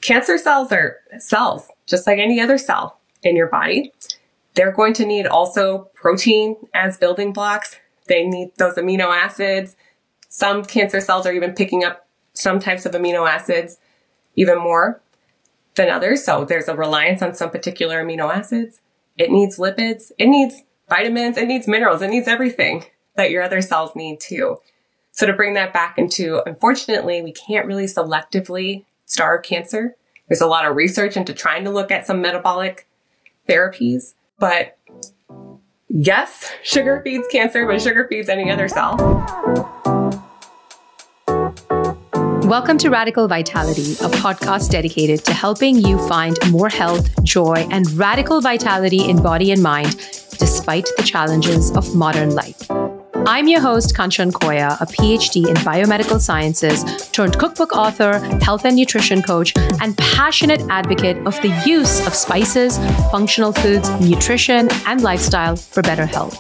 Cancer cells are cells, just like any other cell in your body. They're going to need also protein as building blocks. They need those amino acids. Some cancer cells are even picking up some types of amino acids even more than others. So there's a reliance on some particular amino acids. It needs lipids. It needs vitamins. It needs minerals. It needs everything that your other cells need too. So to bring that back into, unfortunately, we can't really selectively starve cancer. There's a lot of research into trying to look at some metabolic therapies, but yes, sugar feeds cancer, but sugar feeds any other cell. Welcome to Radical Vitality, a podcast dedicated to helping you find more health, joy, and radical vitality in body and mind, despite the challenges of modern life. I'm your host, Kanchan Koya, a PhD in biomedical sciences turned cookbook author, health and nutrition coach, and passionate advocate of the use of spices, functional foods, nutrition, and lifestyle for better health.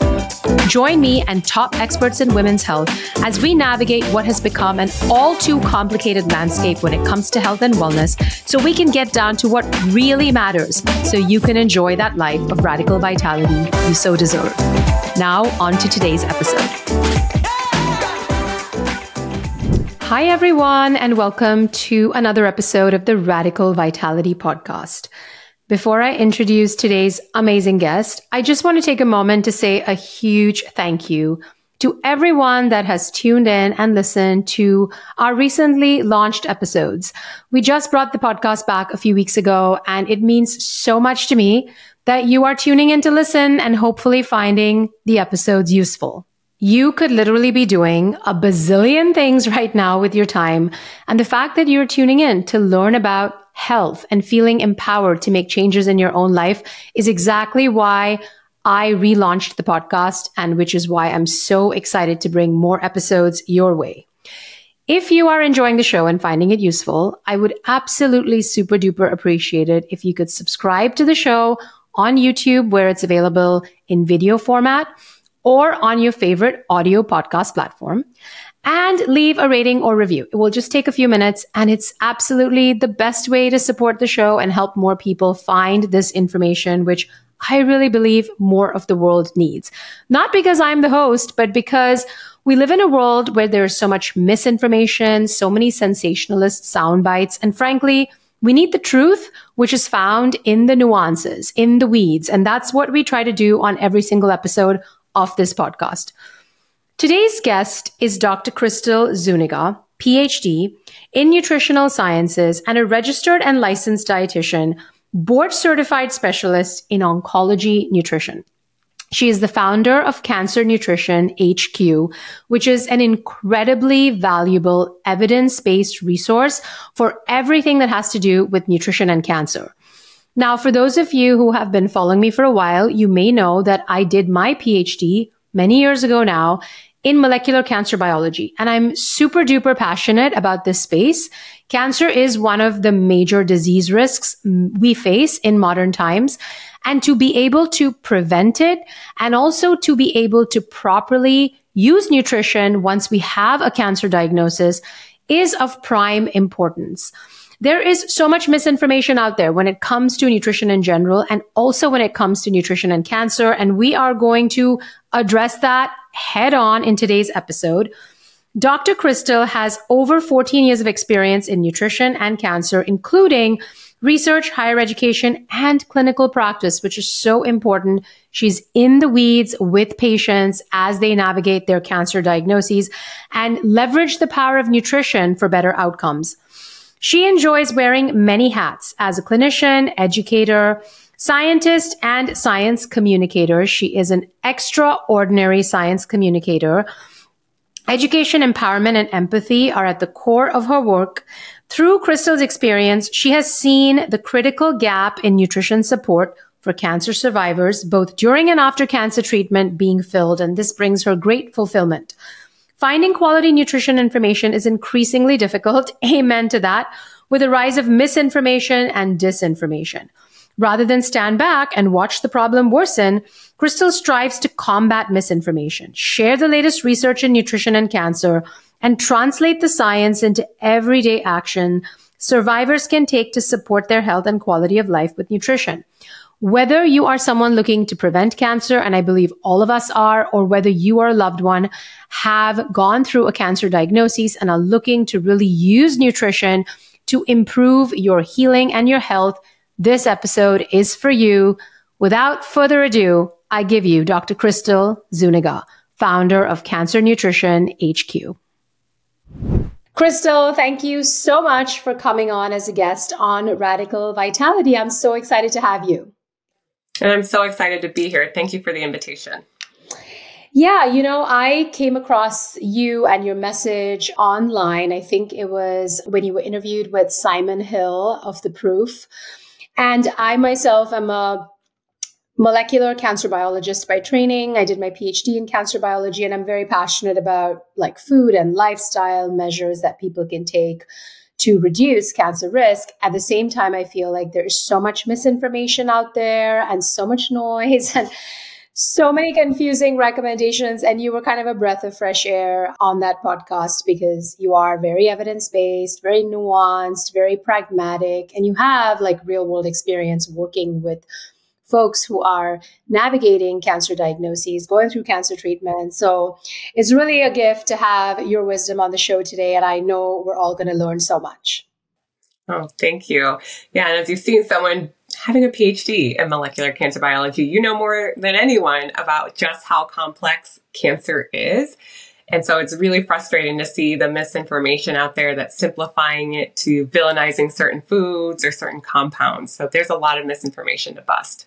Join me and top experts in women's health as we navigate what has become an all too complicated landscape when it comes to health and wellness, so we can get down to what really matters so you can enjoy that life of radical vitality you so deserve. Now, on to today's episode. Hi, everyone, and welcome to another episode of the Radical Vitality Podcast. Before I introduce today's amazing guest, I just want to take a moment to say a huge thank you to everyone that has tuned in and listened to our recently launched episodes. We just brought the podcast back a few weeks ago, and it means so much to me that you are tuning in to listen and hopefully finding the episodes useful. You could literally be doing a bazillion things right now with your time, and the fact that you're tuning in to learn about health and feeling empowered to make changes in your own life is exactly why I relaunched the podcast, and which is why I'm so excited to bring more episodes your way. If you are enjoying the show and finding it useful, I would absolutely super duper appreciate it if you could subscribe to the show on YouTube, where it's available in video format, or on your favorite audio podcast platform, and leave a rating or review. It will just take a few minutes, and it's absolutely the best way to support the show and help more people find this information, which I really believe more of the world needs. Not because I'm the host, but because we live in a world where there's so much misinformation, so many sensationalist sound bites, and frankly, we need the truth, which is found in the nuances, in the weeds. And that's what we try to do on every single episode of this podcast. Today's guest is Dr. Krystle Zuniga, PhD in nutritional sciences and a registered and licensed dietitian, board certified specialist in oncology nutrition. She is the founder of Cancer Nutrition HQ, which is an incredibly valuable evidence-based resource for everything that has to do with nutrition and cancer. Now, for those of you who have been following me for a while, you may know that I did my PhD many years ago now in molecular cancer biology, and I'm super duper passionate about this space. Cancer is one of the major disease risks we face in modern times, and to be able to prevent it and also to be able to properly use nutrition once we have a cancer diagnosis is of prime importance. There is so much misinformation out there when it comes to nutrition in general, and also when it comes to nutrition and cancer. And we are going to address that head on in today's episode. Dr. Krystle has over 14 years of experience in nutrition and cancer, including research, higher education, and clinical practice, which is so important. She's in the weeds with patients as they navigate their cancer diagnoses and leverage the power of nutrition for better outcomes. She enjoys wearing many hats as a clinician, educator, scientist, and science communicator. She is an extraordinary science communicator. Education, empowerment, and empathy are at the core of her work. Through Krystle's experience, she has seen the critical gap in nutrition support for cancer survivors, both during and after cancer treatment, being filled, and this brings her great fulfillment. Finding quality nutrition information is increasingly difficult, amen to that, with the rise of misinformation and disinformation. Rather than stand back and watch the problem worsen, Krystle strives to combat misinformation, share the latest research in nutrition and cancer, and translate the science into everyday action survivors can take to support their health and quality of life with nutrition. Whether you are someone looking to prevent cancer, and I believe all of us are, or whether you or a loved one have gone through a cancer diagnosis and are looking to really use nutrition to improve your healing and your health, this episode is for you. Without further ado, I give you Dr. Krystle Zuniga, founder of Cancer Nutrition HQ. Krystle, thank you so much for coming on as a guest on Radical Vitality. I'm so excited to have you. And I'm so excited to be here. Thank you for the invitation. Yeah, I came across you and your message online. I think it was when you were interviewed with Simon Hill of The Proof. And I myself am a molecular cancer biologist by training. I did my PhD in cancer biology, and I'm very passionate about food and lifestyle measures that people can take to reduce cancer risk. At the same time, I feel like there is so much misinformation out there and so much noise and so many confusing recommendations. And you were kind of a breath of fresh air on that podcast because you are very evidence-based, very nuanced, very pragmatic, and you have real world experience working with folks who are navigating cancer diagnoses, going through cancer treatment. So it's really a gift to have your wisdom on the show today. And I know we're all going to learn so much. Oh, thank you. Yeah. And as you've seen someone having a PhD in molecular cancer biology, you know more than anyone about just how complex cancer is. And so it's really frustrating to see the misinformation out there that's simplifying it to villainizing certain foods or certain compounds. So there's a lot of misinformation to bust.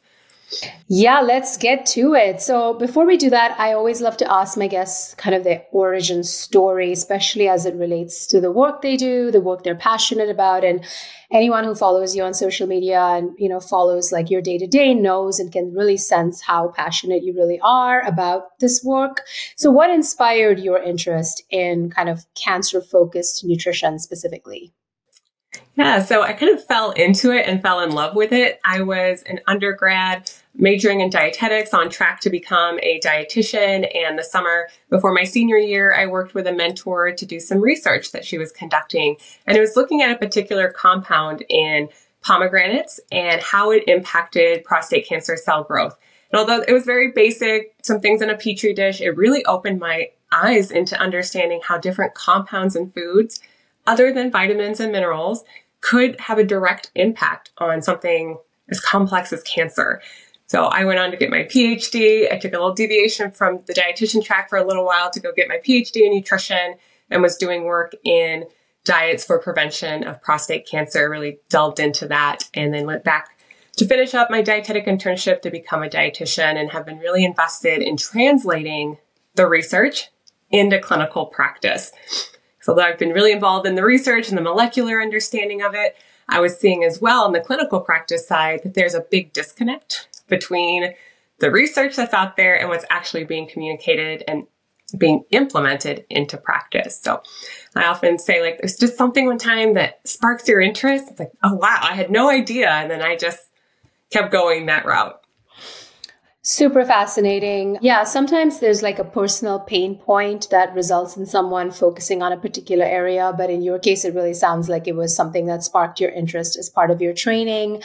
Yeah, let's get to it. So before we do that, I always love to ask my guests kind of their origin story, especially as it relates to the work they do, the work they're passionate about. And anyone who follows you on social media and, follows your day-to-day knows and can really sense how passionate you really are about this work. So what inspired your interest in kind of cancer-focused nutrition specifically? Yeah, so I kind of fell into it and fell in love with it. I was an undergrad majoring in dietetics, on track to become a dietitian. And the summer before my senior year, I worked with a mentor to do some research that she was conducting. And it was looking at a particular compound in pomegranates and how it impacted prostate cancer cell growth. And although it was very basic, some things in a petri dish, it really opened my eyes into understanding how different compounds in foods, other than vitamins and minerals, could have a direct impact on something as complex as cancer. So I went on to get my PhD. I took a little deviation from the dietitian track for a little while to go get my PhD in nutrition and was doing work in diets for prevention of prostate cancer, really delved into that, and then went back to finish up my dietetic internship to become a dietitian and have been really invested in translating the research into clinical practice. So although I've been really involved in the research and the molecular understanding of it, I was seeing as well on the clinical practice side that there's a big disconnect between the research that's out there and what's actually being communicated and being implemented into practice. So I often say there's just something one time that sparks your interest. It's oh wow, I had no idea. And then I just kept going that route. Super fascinating. Yeah, sometimes there's a personal pain point that results in someone focusing on a particular area. But in your case, it really sounds like it was something that sparked your interest as part of your training.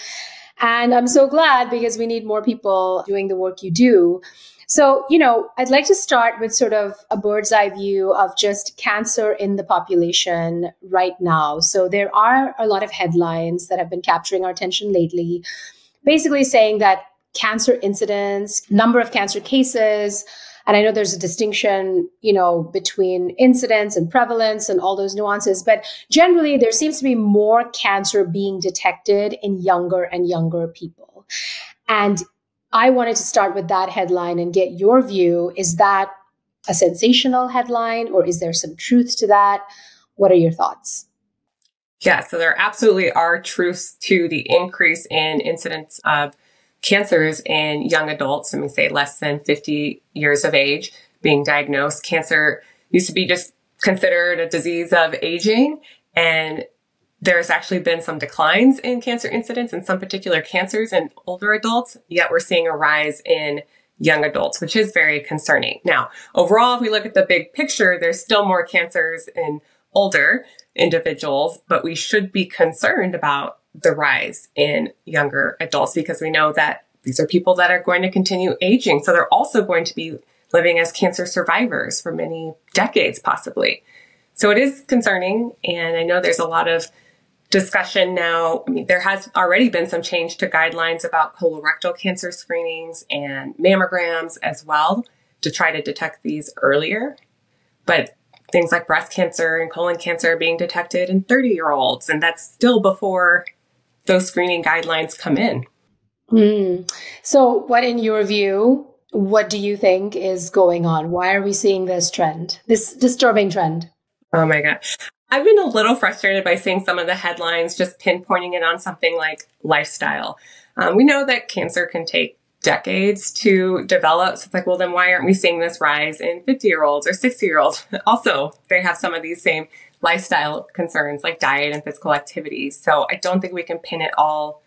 And I'm so glad because we need more people doing the work you do. So, I'd like to start with sort of a bird's eye view of just cancer in the population right now. So there are a lot of headlines that have been capturing our attention lately, basically saying that cancer incidence, number of cancer cases, and I know there's a distinction, between incidence and prevalence and all those nuances, but generally there seems to be more cancer being detected in younger and younger people. And I wanted to start with that headline and get your view. Is that a sensational headline or is there some truth to that? What are your thoughts? Yeah, so there absolutely are truths to the increase in incidence of cancers in young adults, let me say less than 50 years of age, being diagnosed. Cancer used to be just considered a disease of aging, and there's actually been some declines in cancer incidence in some particular cancers in older adults, yet we're seeing a rise in young adults, which is very concerning. Now, overall, if we look at the big picture, there's still more cancers in older individuals, but we should be concerned about the rise in younger adults because we know that these are people that are going to continue aging. So they're also going to be living as cancer survivors for many decades, possibly. So it is concerning. And I know there's a lot of discussion now. I mean, there has already been some change to guidelines about colorectal cancer screenings and mammograms as well to try to detect these earlier. But things like breast cancer and colon cancer are being detected in 30-year-olds, and that's still before those screening guidelines come in. So what, in your view, what do you think is going on? Why are we seeing this trend, this disturbing trend? Oh my God. I've been a little frustrated by seeing some of the headlines just pinpointing it on something like lifestyle. We know that cancer can take decades to develop. So it's like, well, then why aren't we seeing this rise in 50-year-olds or 60-year-olds? Also, they have some of these same lifestyle concerns like diet and physical activity. So I don't think we can pin it all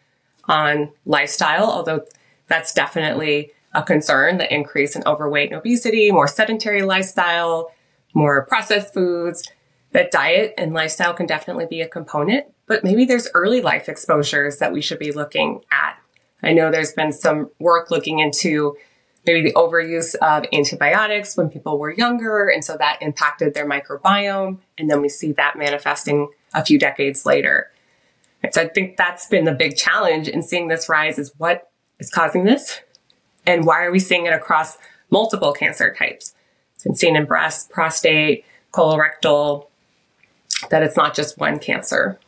on lifestyle, although that's definitely a concern, the increase in overweight and obesity, more sedentary lifestyle, more processed foods. That diet and lifestyle can definitely be a component, but maybe there's early life exposures that we should be looking at. I know there's been some work looking into maybe the overuse of antibiotics when people were younger, and so that impacted their microbiome, and then we see that manifesting a few decades later. And so I think that's been the big challenge in seeing this rise is what is causing this, and why are we seeing it across multiple cancer types? It's been seen in breast, prostate, colorectal, that it's not just one cancer.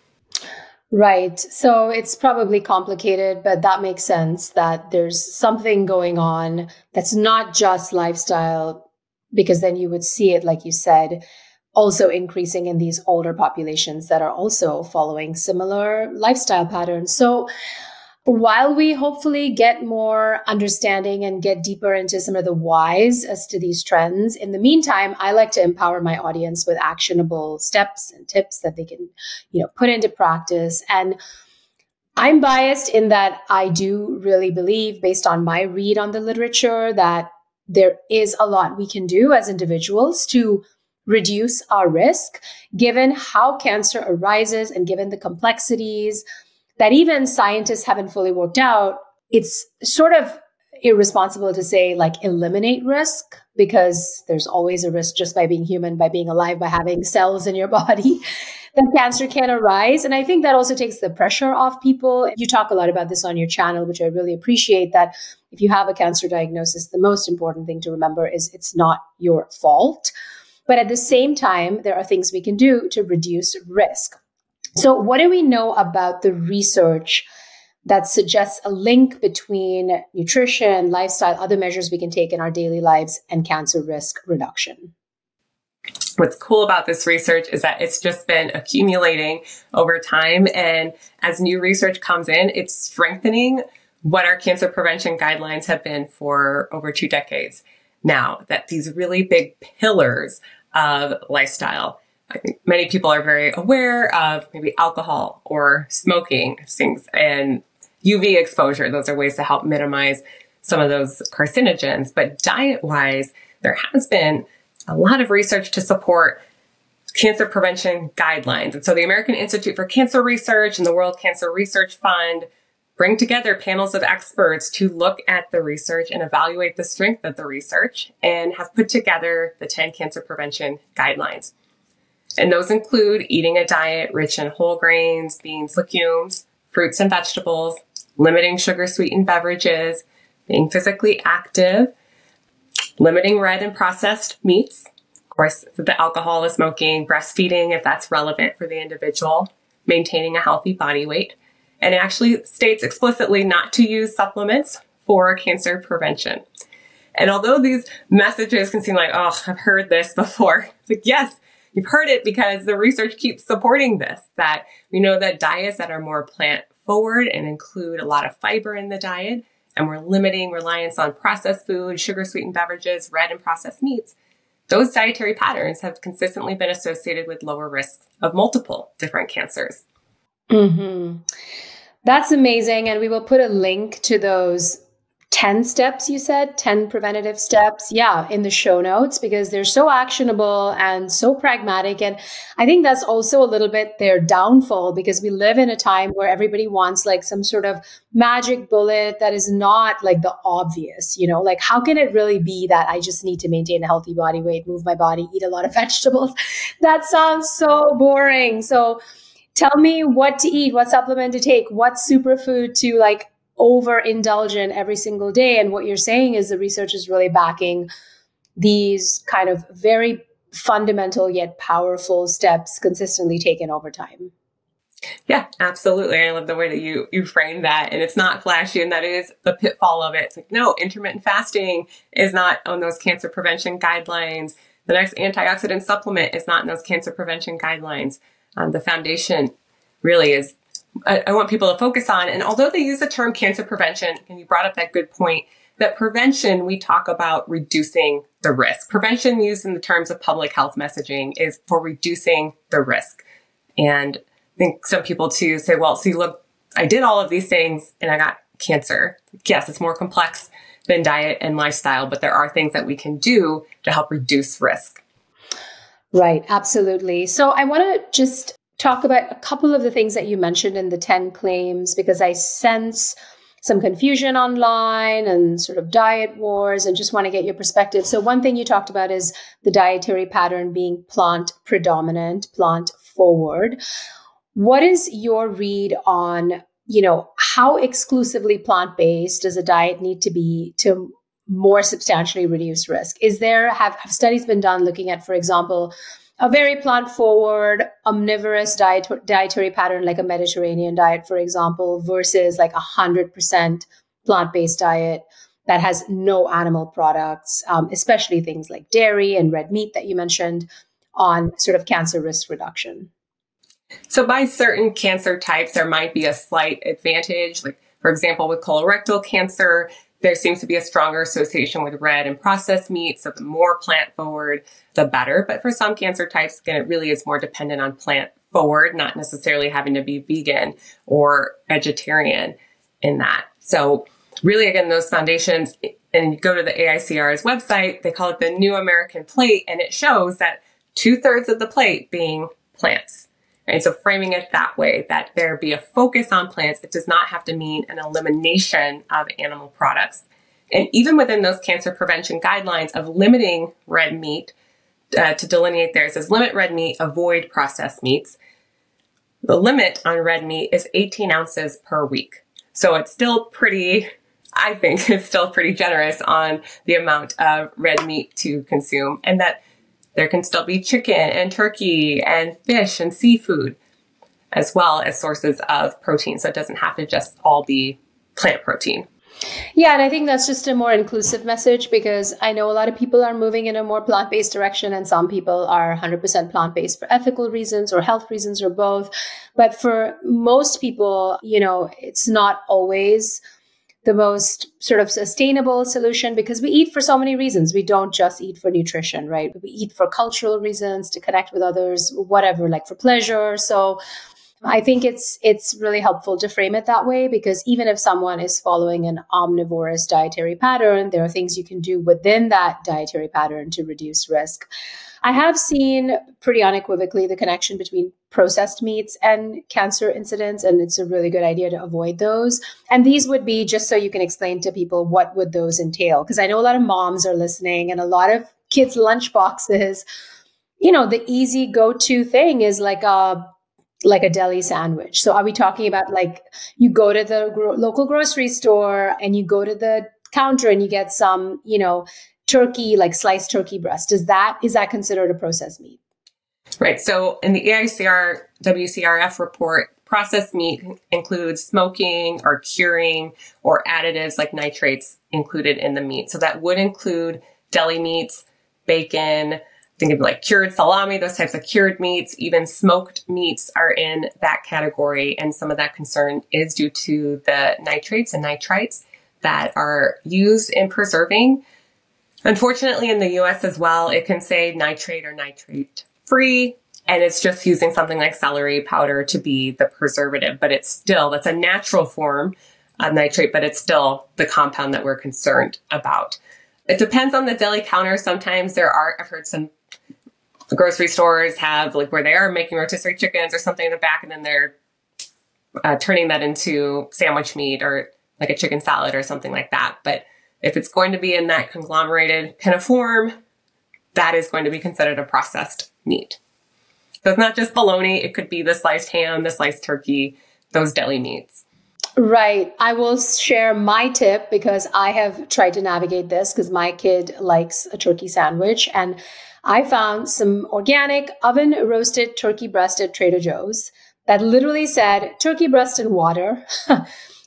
Right. So it's probably complicated, but that makes sense that there's something going on that's not just lifestyle, because then you would see it, like you said, also increasing in these older populations that are also following similar lifestyle patterns. So while we hopefully get more understanding and get deeper into some of the whys as to these trends, in the meantime, I like to empower my audience with actionable steps and tips that they can, put into practice. And I'm biased in that I do really believe, based on my read on the literature, that there is a lot we can do as individuals to reduce our risk, given how cancer arises and given the complexities that even scientists haven't fully worked out. It's sort of irresponsible to say eliminate risk, because there's always a risk just by being human, by being alive, by having cells in your body, that cancer can arise. And I think that also takes the pressure off people. You talk a lot about this on your channel, which I really appreciate, that if you have a cancer diagnosis, the most important thing to remember is it's not your fault. But at the same time, there are things we can do to reduce risk. So what do we know about the research that suggests a link between nutrition, lifestyle, other measures we can take in our daily lives, and cancer risk reduction? What's cool about this research is that it's just been accumulating over time. And as new research comes in, it's strengthening what our cancer prevention guidelines have been for over 2 decades now, that these really big pillars of lifestyle. I think many people are very aware of maybe alcohol or smoking things and UV exposure. Those are ways to help minimize some of those carcinogens. But diet-wise, there has been a lot of research to support cancer prevention guidelines. And so the American Institute for Cancer Research and the World Cancer Research Fund bring together panels of experts to look at the research and evaluate the strength of the research, and have put together the 10 cancer prevention guidelines. And those include eating a diet rich in whole grains, beans, legumes, fruits and vegetables, limiting sugar-sweetened beverages, being physically active, limiting red and processed meats, of course, the alcohol, the smoking, breastfeeding, if that's relevant for the individual, maintaining a healthy body weight. And it actually states explicitly not to use supplements for cancer prevention. And although these messages can seem like, oh, I've heard this before, it's like, yes, you've heard it because the research keeps supporting this, that we know that diets that are more plant forward and include a lot of fiber in the diet, and we're limiting reliance on processed food, sugar-sweetened beverages, red and processed meats, those dietary patterns have consistently been associated with lower risks of multiple different cancers. Mm-hmm. That's amazing. And we will put a link to those 10 steps, you said, 10 preventative steps. Yeah, in the show notes, because they're so actionable and so pragmatic. And I think that's also a little bit their downfall, because we live in a time where everybody wants like some sort of magic bullet that is not like the obvious, like how can it really be that I just need to maintain a healthy body weight, move my body, eat a lot of vegetables? That sounds so boring. So tell me what to eat, what supplement to take, what superfood to like overindulge in every single day. And what you're saying is the research is really backing these kind of very fundamental yet powerful steps consistently taken over time. Yeah, absolutely. I love the way that you frame that. And it's not flashy, and that is the pitfall of it. It's like, no, intermittent fasting is not on those cancer prevention guidelines. The next antioxidant supplement is not in those cancer prevention guidelines. The foundation really is, I want people to focus on. And although they use the term cancer prevention, and you brought up that good point, that prevention, we talk about reducing the risk. Prevention used in the terms of public health messaging is for reducing the risk. And I think some people too say, well, see, look, I did all of these things and I got cancer. Yes, it's more complex than diet and lifestyle, but there are things that we can do to help reduce risk. Right, absolutely. So I want to just talk about a couple of the things that you mentioned in the 10 claims, because I sense some confusion online and sort of diet wars, and just want to get your perspective. So one thing you talked about is the dietary pattern being plant predominant, plant forward. What is your read on, how exclusively plant-based does a diet need to be to more substantially reduce risk? Have studies been done looking at, for example, a very plant-forward, omnivorous dietary pattern, like a Mediterranean diet, for example, versus like 100% plant-based diet that has no animal products, especially things like dairy and red meat that you mentioned, on sort of cancer risk reduction? So by certain cancer types, there might be a slight advantage. Like, for example, with colorectal cancer, there seems to be a stronger association with red and processed meat. So the more plant forward, the better. But for some cancer types, again, it really is more dependent on plant forward, not necessarily having to be vegan or vegetarian in that. So really, again, those foundations, and you go to the AICR's website, they call it the New American Plate, and it shows that 2/3 of the plate being plants. And so framing it that way, that there be a focus on plants, it does not have to mean an elimination of animal products. And even within those cancer prevention guidelines of limiting red meat, to delineate there, it says limit red meat, avoid processed meats. The limit on red meat is 18 ounces per week. So it's still I think it's still pretty generous on the amount of red meat to consume, and that there can still be chicken and turkey and fish and seafood, as well as sources of protein. So it doesn't have to just all be plant protein. Yeah, and I think that's just a more inclusive message, because I know a lot of people are moving in a more plant-based direction, and some people are 100% plant-based for ethical reasons or health reasons or both. But for most people, it's not always the most sort of sustainable solution, because we eat for so many reasons. We don't just eat for nutrition, right? We eat for cultural reasons, to connect with others, whatever, like for pleasure. So I think it's really helpful to frame it that way, because even if someone is following an omnivorous dietary pattern, there are things you can do within that dietary pattern to reduce risk. I have seen pretty unequivocally the connection between processed meats and cancer incidence, and it's a really good idea to avoid those. And these would be, just so you can explain to people, what would those entail? Because I know a lot of moms are listening, and a lot of kids' lunch boxes, the easy go-to thing is like a deli sandwich. So are we talking about like you go to the local grocery store and you go to the counter and you get some, turkey, like sliced turkey breast? Is that considered a processed meat? Right. So in the AICR WCRF report, processed meat includes smoking or curing or additives like nitrates included in the meat. So that would include deli meats, bacon, think of like cured salami, those types of cured meats. Even smoked meats are in that category. And some of that concern is due to the nitrates and nitrites that are used in preserving. Unfortunately, in the US as well, it can say nitrate or nitrate free, and it's just using something like celery powder to be the preservative, but that's a natural form nitrate, but it's still the compound that we're concerned about. It depends on the deli counter. Sometimes I've heard some grocery stores have like where they are making rotisserie chickens or something in the back, and then they're turning that into sandwich meat or like a chicken salad or something like that. But if it's going to be in that conglomerated kind of form, that is going to be considered a processed meat. So it's not just bologna. It could be the sliced ham, the sliced turkey, those deli meats. Right. I will share my tip because I have tried to navigate this because my kid likes a turkey sandwich. And I found some organic oven roasted turkey breast at Trader Joe's that literally said turkey breast and water.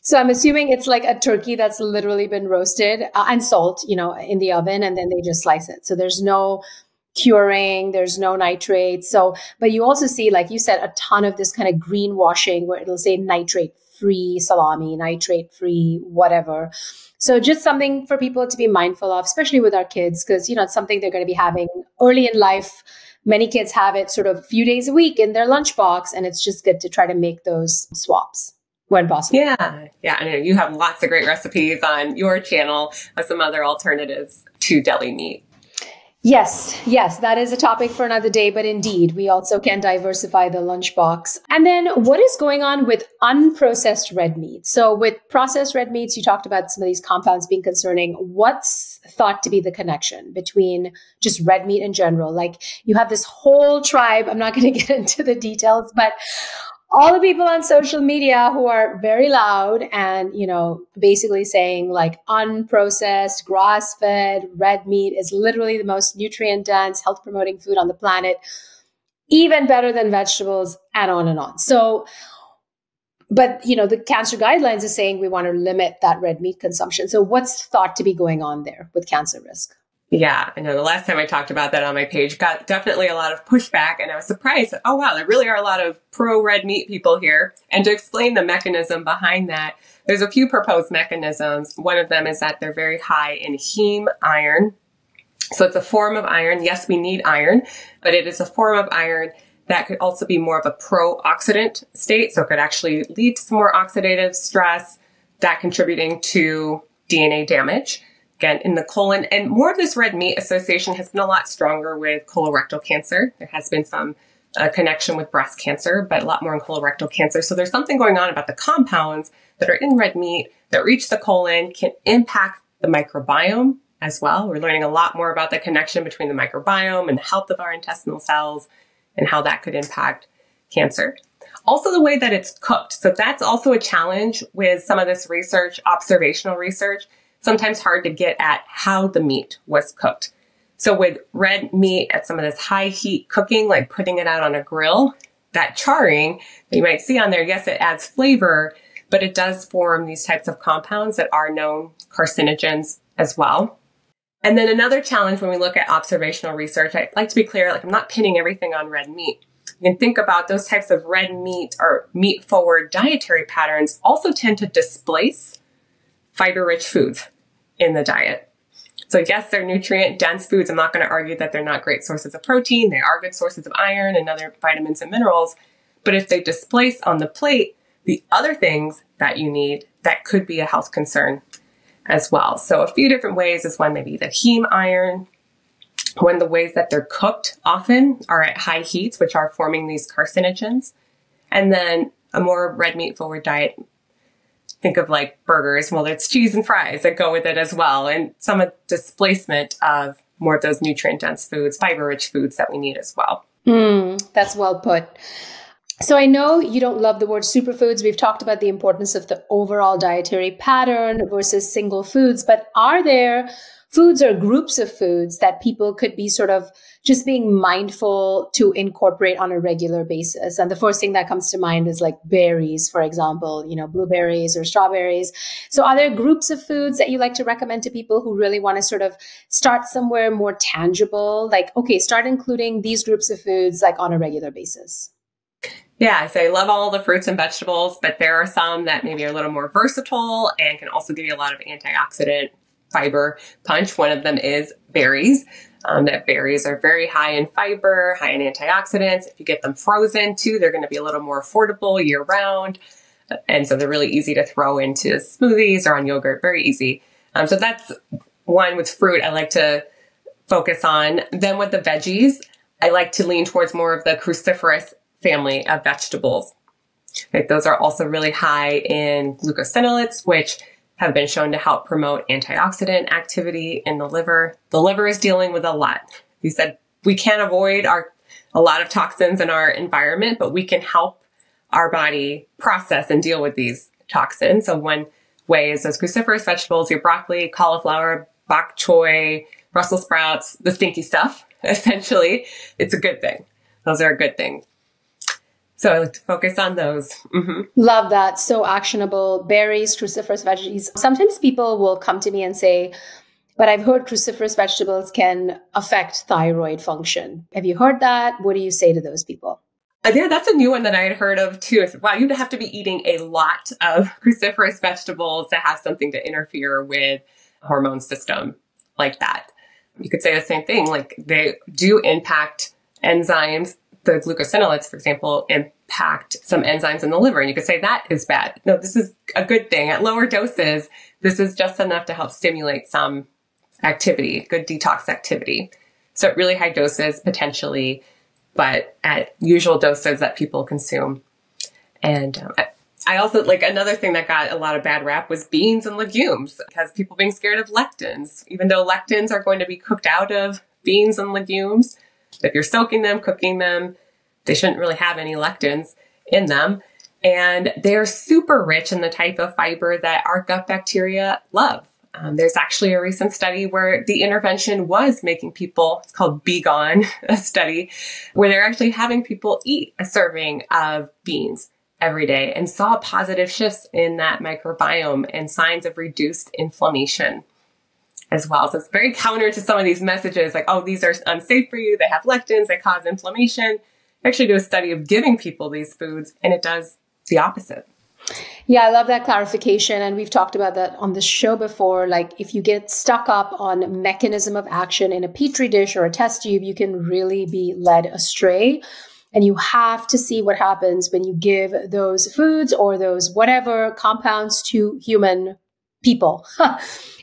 So I'm assuming it's like a turkey that's literally been roasted and salt, in the oven, and then they just slice it. So there's no curing, there's no nitrates. So, but you also see, like you said, a ton of this kind of greenwashing where it'll say nitrate-free salami, nitrate-free whatever. So just something for people to be mindful of, especially with our kids, because, it's something they're going to be having early in life. Many kids have it sort of a few days a week in their lunchbox, and it's just good to try to make those swaps when possible. Yeah. I know you have lots of great recipes on your channel with some other alternatives to deli meat. Yes, that is a topic for another day, but indeed, we also can diversify the lunchbox. And then what is going on with unprocessed red meat? So with processed red meats, you talked about some of these compounds being concerning. What's thought to be the connection between just red meat in general? Like you have this whole tribe, I'm not going to get into the details, but all the people on social media who are very loud and, basically saying like unprocessed, grass-fed red meat is literally the most nutrient-dense, health-promoting food on the planet, even better than vegetables, and on and on. So, but, the cancer guidelines is saying we want to limit that red meat consumption. So what's thought to be going on there with cancer risk? Yeah, I know the last time I talked about that on my page, got definitely a lot of pushback, and I was surprised that, oh wow, there really are a lot of pro-red meat people here. And to explain the mechanism behind that, there's a few proposed mechanisms. One of them is that they're very high in heme iron. So it's a form of iron. Yes, we need iron, but it is a form of iron that could also be more of a pro-oxidant state. So it could actually lead to some more oxidative stress, that contributing to DNA damage. Again, in the colon. And more of this red meat association has been a lot stronger with colorectal cancer. There has been some connection with breast cancer, but a lot more in colorectal cancer. So there's something going on about the compounds that are in red meat that reach the colon, can impact the microbiome as well. We're learning a lot more about the connection between the microbiome and the health of our intestinal cells and how that could impact cancer. Also, the way that it's cooked. So that's also a challenge with some of this research, observational research. Sometimes hard to get at how the meat was cooked. So with red meat at some of this high heat cooking, like putting it out on a grill, that charring that you might see on there, yes, it adds flavor, but it does form these types of compounds that are known carcinogens as well. And then another challenge when we look at observational research, I'd like to be clear, like I'm not pinning everything on red meat. You can think about those types of red meat or meat-forward dietary patterns also tend to displace fiber-rich foods in the diet. So yes, they're nutrient-dense foods. I'm not going to argue that they're not great sources of protein. They are good sources of iron and other vitamins and minerals. But if they displace on the plate the other things that you need, that could be a health concern as well. So a few different ways is one, maybe the heme iron. One of the ways that they're cooked often are at high heats, which are forming these carcinogens. And then a more red meat forward diet. Think of like burgers. Well, it's cheese and fries that go with it as well. And some displacement of more of those nutrient-dense foods, fiber-rich foods that we need as well. That's well put. So I know you don't love the word superfoods. We've talked about the importance of the overall dietary pattern versus single foods, but are there foods or groups of foods that people could be sort of just being mindful to incorporate on a regular basis? And the first thing that comes to mind is like berries, for example, blueberries or strawberries. So are there groups of foods that you like to recommend to people who really want to sort of start somewhere more tangible? Like, okay, start including these groups of foods like on a regular basis. Yeah, I say I love all the fruits and vegetables, but there are some that maybe are a little more versatile and can also give you a lot of antioxidant fiber punch. One of them is berries. That berries are very high in fiber, high in antioxidants. If you get them frozen too, they're going to be a little more affordable year round. And so they're really easy to throw into smoothies or on yogurt, very easy. So that's one with fruit I like to focus on. Then with the veggies, I like to lean towards more of the cruciferous family of vegetables. Right? Those are also really high in glucosinolates, which have been shown to help promote antioxidant activity in the liver. The liver is dealing with a lot. You said we can't avoid a lot of toxins in our environment, but we can help our body process and deal with these toxins. So one way is those cruciferous vegetables, your broccoli, cauliflower, bok choy, Brussels sprouts, the stinky stuff, essentially. It's a good thing. Those are a good thing. So I like to focus on those. Mm-hmm. Love that. So actionable. Berries, cruciferous veggies. Sometimes people will come to me and say, but I've heard cruciferous vegetables can affect thyroid function. Have you heard that? What do you say to those people? Yeah, that's a new one that I had heard of too. Wow, you'd have to be eating a lot of cruciferous vegetables to have something to interfere with a hormone system like that. You could say the same thing, like they do impact enzymes. The glucosinolates, for example, impact some enzymes in the liver. And you could say that is bad. No, this is a good thing. At lower doses, this is just enough to help stimulate some activity, good detox activity. So at really high doses, potentially, but at usual doses that people consume. And I also, like, another thing that got a lot of bad rap was beans and legumes, because people being scared of lectins, even though lectins are going to be cooked out of beans and legumes. If you're soaking them, cooking them, they shouldn't really have any lectins in them. And they're super rich in the type of fiber that our gut bacteria love. There's actually a recent study where the intervention was making people, it's called Be Gone, a study, where they're actually having people eat a serving of beans every day and saw positive shifts in that microbiome and signs of reduced inflammation as well. So it's very counter to some of these messages like, oh, these are unsafe for you. They have lectins. They cause inflammation. I actually do a study of giving people these foods and it does the opposite. Yeah, I love that clarification. And we've talked about that on the show before. Like if you get stuck up on mechanism of action in a petri dish or a test tube, you can really be led astray. And you have to see what happens when you give those foods or those whatever compounds to human people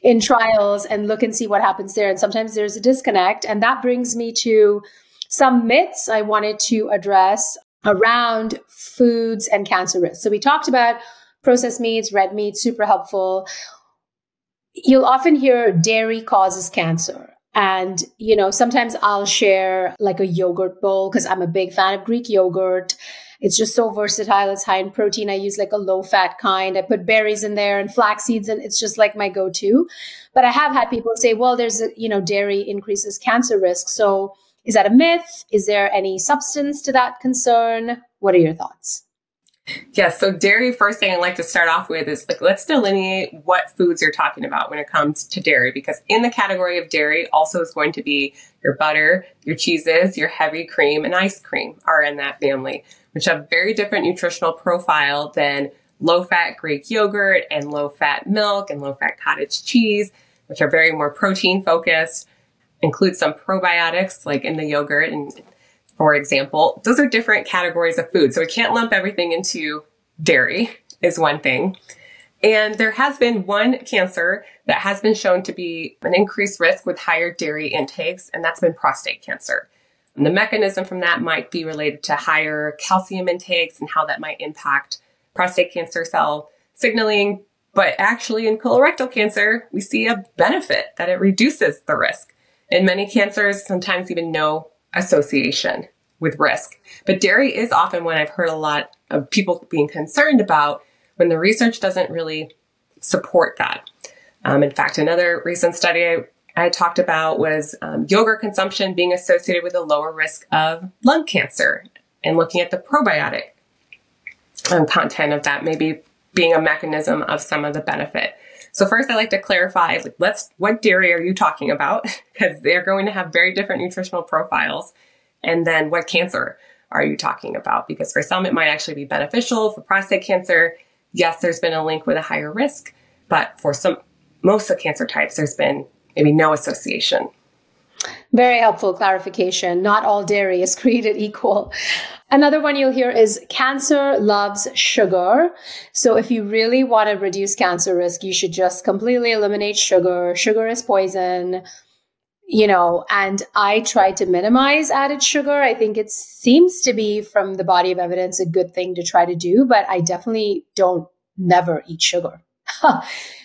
in trials and look and see what happens there. And sometimes there's a disconnect. And that brings me to some myths I wanted to address around foods and cancer risk. So we talked about processed meats, red meat, super helpful. You'll often hear dairy causes cancer. And, you know, sometimes I'll share like a yogurt bowl because I'm a big fan of Greek yogurt. It's just so versatile. It's high in protein. I use like a low fat kind. I put berries in there and flax seeds, and it's just like my go-to. But I have had people say, well, dairy increases cancer risk. So is that a myth? Is there any substance to that concern? What are your thoughts? Yes. So dairy, first thing I like to start off with is like, let's delineate what foods you're talking about when it comes to dairy, because in the category of dairy also is going to be your butter, your cheeses, your heavy cream, and ice cream are in that family, which have very different nutritional profile than low-fat Greek yogurt and low-fat milk and low-fat cottage cheese, which are very more protein-focused, include some probiotics like in the yogurt and for example. Those are different categories of food. So we can't lump everything into dairy is one thing. And there has been one cancer that has been shown to be an increased risk with higher dairy intakes, and that's been prostate cancer. And the mechanism from that might be related to higher calcium intakes and how that might impact prostate cancer cell signaling. But actually in colorectal cancer, we see a benefit that it reduces the risk. In many cancers, sometimes even no association with risk. But dairy is often one I've heard a lot of people being concerned about when the research doesn't really support that. In fact, another recent study I talked about was yogurt consumption being associated with a lower risk of lung cancer and looking at the probiotic content of that maybe being a mechanism of some of the benefit. So first I like to clarify, what dairy are you talking about? Because they're going to have very different nutritional profiles. And then what cancer are you talking about? Because for some, it might actually be beneficial. For prostate cancer, yes, there's been a link with a higher risk, but for most of the cancer types, there's been maybe no association. Very helpful clarification. Not all dairy is created equal. Another one you'll hear is cancer loves sugar. So if you really want to reduce cancer risk, you should just completely eliminate sugar. Sugar is poison, and I try to minimize added sugar. I think it seems to be, from the body of evidence, a good thing to try to do, but I definitely don't never eat sugar.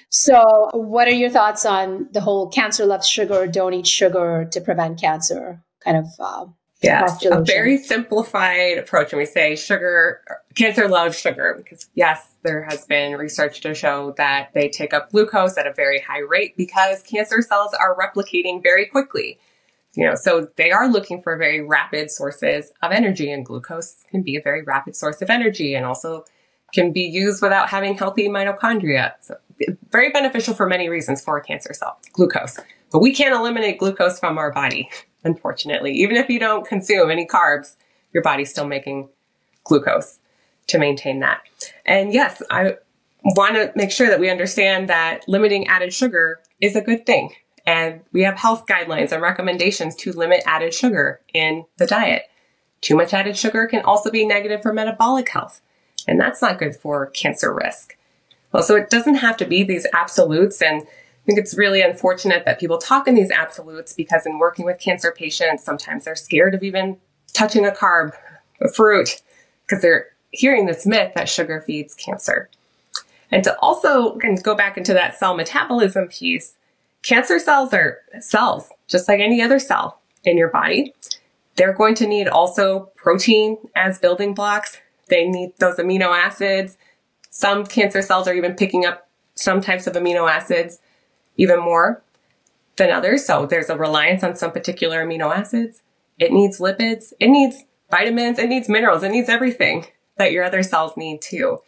So what are your thoughts on the whole cancer loves sugar, don't eat sugar to prevent cancer kind of Yes, a very simplified approach when we say sugar, cancer loves sugar, because yes, there has been research to show that they take up glucose at a very high rate because cancer cells are replicating very quickly. So they are looking for very rapid sources of energy, and glucose can be a very rapid source of energy and also can be used without having healthy mitochondria. So very beneficial for many reasons for a cancer cell, glucose. But we can't eliminate glucose from our body, unfortunately. Even if you don't consume any carbs, your body's still making glucose to maintain that. And yes, I want to make sure that we understand that limiting added sugar is a good thing. And we have health guidelines and recommendations to limit added sugar in the diet. Too much added sugar can also be negative for metabolic health, and that's not good for cancer risk. Well, so it doesn't have to be these absolutes, and I think it's really unfortunate that people talk in these absolutes because in working with cancer patients, sometimes they're scared of even touching a carb, a fruit, because they're hearing this myth that sugar feeds cancer. And to also go back into that cell metabolism piece, cancer cells are cells, just like any other cell in your body. They're going to need also protein as building blocks. They need those amino acids. Some cancer cells are even picking up some types of amino acids even more than others. So there's a reliance on some particular amino acids. It needs lipids. It needs vitamins. It needs minerals. It needs everything that your other cells need too.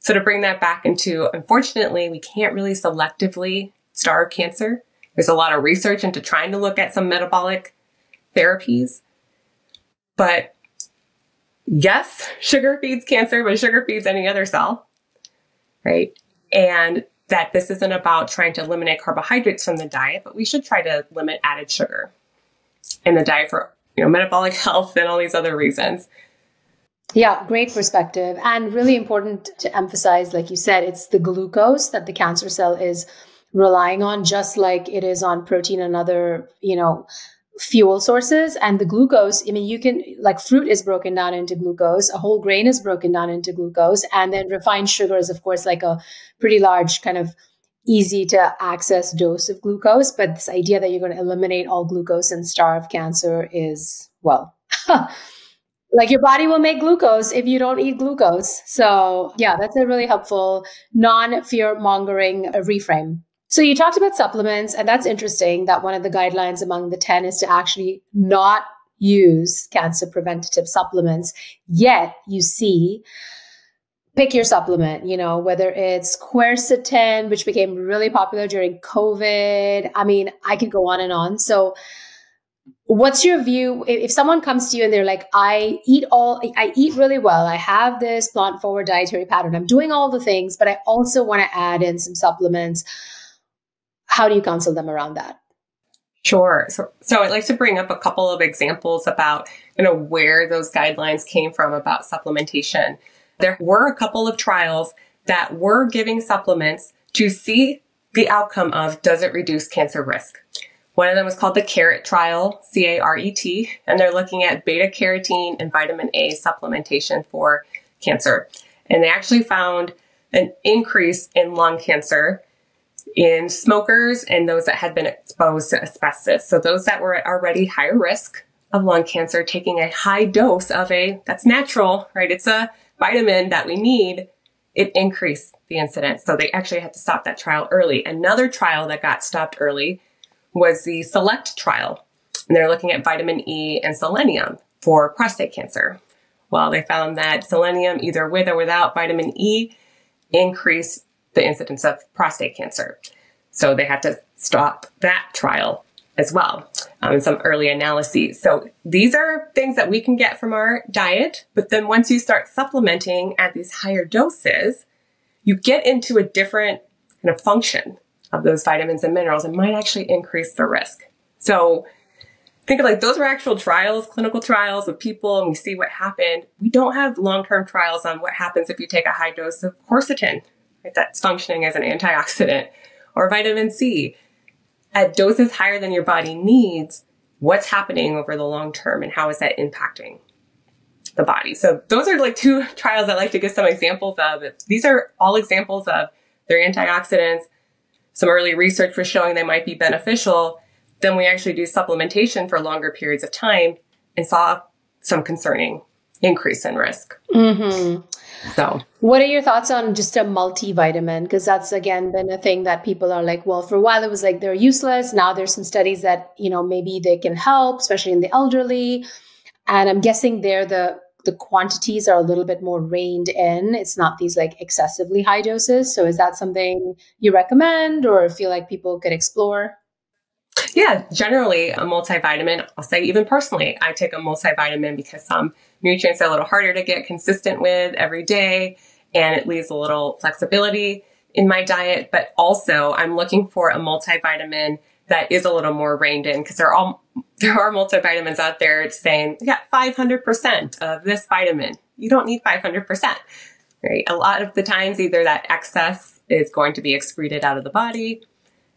So to bring that back into, unfortunately, we can't really selectively starve cancer. There's a lot of research into trying to look at some metabolic therapies. But yes, sugar feeds cancer, but sugar feeds any other cell, right? And that this isn't about trying to eliminate carbohydrates from the diet, but we should try to limit added sugar in the diet for, metabolic health and all these other reasons. Yeah, great perspective. And really important to emphasize, like you said, it's the glucose that the cancer cell is relying on, just like it is on protein and other, fuel sources. And the glucose, you can, like, fruit is broken down into glucose, a whole grain is broken down into glucose, and then refined sugar is, of course, like a pretty large kind of easy to access dose of glucose. But this idea that you're going to eliminate all glucose and starve cancer is, well, like your body will make glucose if you don't eat glucose. So yeah, that's a really helpful non-fear mongering reframe. So you talked about supplements, and that's interesting that one of the guidelines among the 10 is to actually not use cancer preventative supplements. Yet you see, pick your supplement, whether it's quercetin, which became really popular during COVID. I could go on and on. So what's your view? If someone comes to you and they're like, I eat really well. I have this plant forward dietary pattern. I'm doing all the things, but I also want to add in some supplements. How do you counsel them around that? Sure. So I'd like to bring up a couple of examples about, where those guidelines came from about supplementation. There were a couple of trials that were giving supplements to see the outcome of, does it reduce cancer risk? One of them was called the CARET trial, CARET, and they're looking at beta carotene and vitamin A supplementation for cancer. And they actually found an increase in lung cancer in smokers and those that had been exposed to asbestos. So those that were at already higher risk of lung cancer, taking a high dose of that's natural, right? It's a vitamin that we need. It increased the incidence. So they actually had to stop that trial early. Another trial that got stopped early was the SELECT trial. And they're looking at vitamin E and selenium for prostate cancer. Well, they found that selenium, either with or without vitamin E, increased the incidence of prostate cancer. So they had to stop that trial as well, in some early analyses. So these are things that we can get from our diet, but then once you start supplementing at these higher doses, you get into a different kind of function of those vitamins and minerals and might actually increase the risk. So think of like those were actual trials, clinical trials of people, and we see what happened. We don't have long-term trials on what happens if you take a high dose of quercetin, right? That's functioning as an antioxidant, or vitamin C. At doses higher than your body needs, what's happening over the long term and how is that impacting the body? So those are like two trials I like to give some examples of. These are all examples of their antioxidants. Some early research was showing they might be beneficial. Then we actually do supplementation for longer periods of time and saw some concerning increase in risk. Mm-hmm. So what are your thoughts on just a multivitamin? Because that's, again, been a thing that people are like, well, for a while it was like they're useless. Now there's some studies that, maybe they can help, especially in the elderly. And I'm guessing the quantities are a little bit more reined in. It's not these like excessively high doses. So is that something you recommend or feel like people could explore? yeah, generally a multivitamin, I'll say even personally, I take a multivitamin because some nutrients are a little harder to get consistent with every day, and it leaves a little flexibility in my diet. But also I'm looking for a multivitamin that is a little more reined in, because there are multivitamins out there saying, you got 500% of this vitamin. You don't need 500%, right? A lot of the times either that excess is going to be excreted out of the body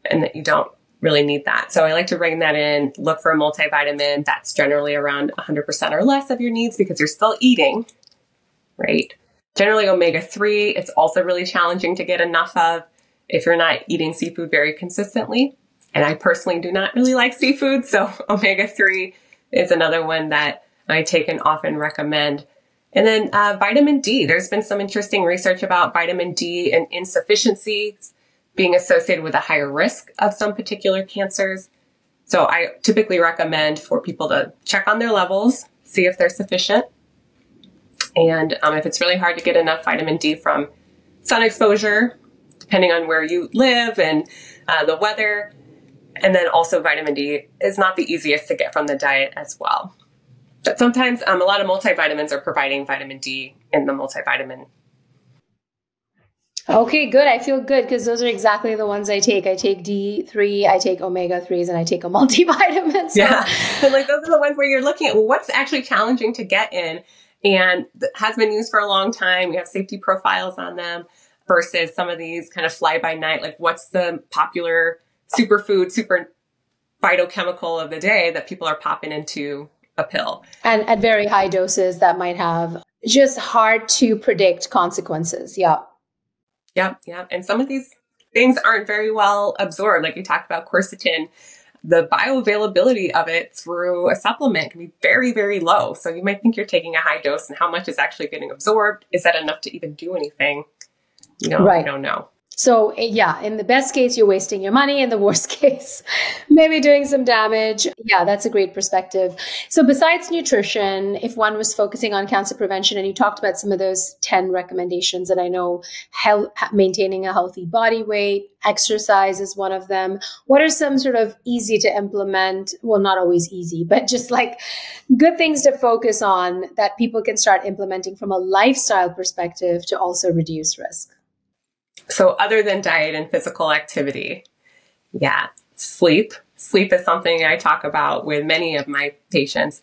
and that you don't really need that. So I like to bring that in, look for a multivitamin that's generally around 100% or less of your needs, because you're still eating, right? Generally omega-3, it's also really challenging to get enough of if you're not eating seafood very consistently. And I personally do not really like seafood. So omega-3 is another one that I take and often recommend. And then vitamin D. There's been some interesting research about vitamin D and insufficiency being associated with a higher risk of some particular cancers. So I typically recommend for people to check on their levels, see if they're sufficient. And if it's really hard to get enough vitamin D from sun exposure, depending on where you live and the weather. And then also vitamin D is not the easiest to get from the diet as well. But sometimes a lot of multivitamins are providing vitamin D in the multivitamin. Okay, good. I feel good because those are exactly the ones I take. I take D3, I take omega-3s, and I take a multivitamin. So. Yeah. And like those are the ones where you're looking at what's actually challenging to get in and has been used for a long time. We have safety profiles on them versus some of these kind of fly by night, like what's the popular superfood, super phytochemical of the day that people are popping into a pill. And at very high doses that might have just hard to predict consequences. Yeah. Yep. And some of these things aren't very well absorbed. Like you talked about quercetin, the bioavailability of it through a supplement can be very, very low. So you might think you're taking a high dose, and how much is actually getting absorbed? Is that enough to even do anything? Right. I don't know. So yeah, in the best case, you're wasting your money. In the worst case, maybe doing some damage. Yeah, that's a great perspective. So besides nutrition, if one was focusing on cancer prevention, and you talked about some of those 10 recommendations, and I know maintaining a healthy body weight, exercise is one of them. What are some sort of easy to implement? Well, not always easy, but just like good things to focus on that people can start implementing from a lifestyle perspective to also reduce risk? So other than diet and physical activity, sleep. Sleep is something I talk about with many of my patients.